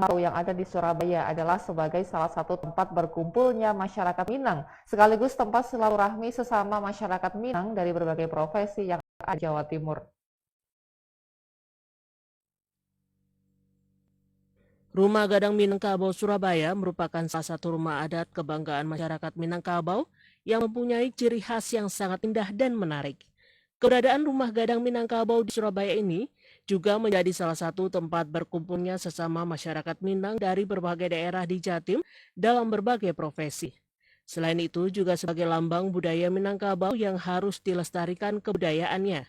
Minangkabau yang ada di Surabaya adalah sebagai salah satu tempat berkumpulnya masyarakat Minang, sekaligus tempat silaturahmi sesama masyarakat Minang dari berbagai profesi yang ada di Jawa Timur. Rumah Gadang Minangkabau Surabaya merupakan salah satu rumah adat kebanggaan masyarakat Minangkabau yang mempunyai ciri khas yang sangat indah dan menarik. Keberadaan Rumah Gadang Minangkabau di Surabaya ini juga menjadi salah satu tempat berkumpulnya sesama masyarakat Minang dari berbagai daerah di Jatim dalam berbagai profesi. Selain itu juga sebagai lambang budaya Minangkabau yang harus dilestarikan kebudayaannya.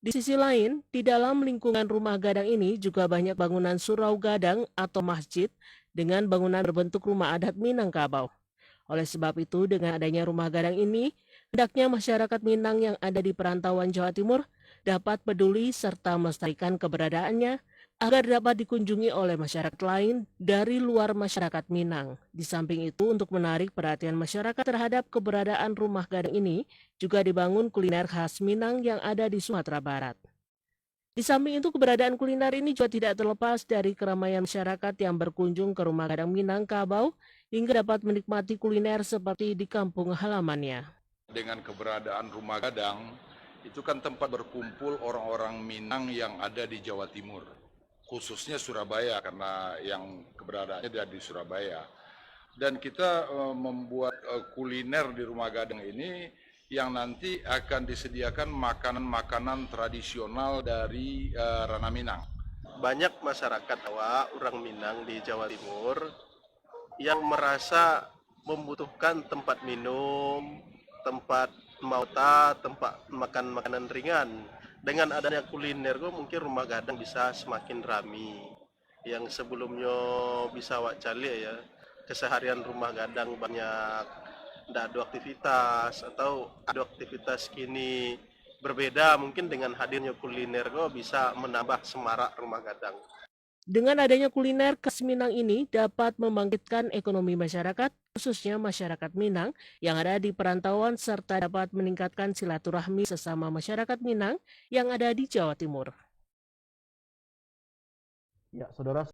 Di sisi lain, di dalam lingkungan Rumah Gadang ini juga banyak bangunan surau gadang atau masjid dengan bangunan berbentuk rumah adat Minangkabau. Oleh sebab itu, dengan adanya Rumah Gadang ini, hendaknya masyarakat Minang yang ada di perantauan Jawa Timur dapat peduli serta melestarikan keberadaannya agar dapat dikunjungi oleh masyarakat lain dari luar masyarakat Minang. Di samping itu, untuk menarik perhatian masyarakat terhadap keberadaan Rumah Gadang ini, juga dibangun kuliner khas Minang yang ada di Sumatera Barat. Di samping itu, keberadaan kuliner ini juga tidak terlepas dari keramaian masyarakat yang berkunjung ke Rumah Gadang Minangkabau hingga dapat menikmati kuliner seperti di kampung halamannya. Dengan keberadaan Rumah Gadang, itu kan tempat berkumpul orang-orang Minang yang ada di Jawa Timur, khususnya Surabaya karena yang keberadaannya ada di Surabaya. Dan kita membuat kuliner di Rumah Gadang ini yang nanti akan disediakan makanan-makanan tradisional dari ranah Minang. Banyak masyarakat orang Minang di Jawa Timur yang merasa membutuhkan tempat minum, tempat mauta, tempat makan makanan ringan. Dengan adanya kuliner, mungkin Rumah Gadang bisa semakin ramai. Yang sebelumnya bisa wak calik ya, keseharian Rumah Gadang banyak tidak ada aktivitas atau ada aktivitas kini berbeda, mungkin dengan hadirnya kuliner bisa menambah semarak Rumah Gadang. Dengan adanya kuliner khas Minang ini dapat membangkitkan ekonomi masyarakat, khususnya masyarakat Minang yang ada di perantauan serta dapat meningkatkan silaturahmi sesama masyarakat Minang yang ada di Jawa Timur. Ya, saudara.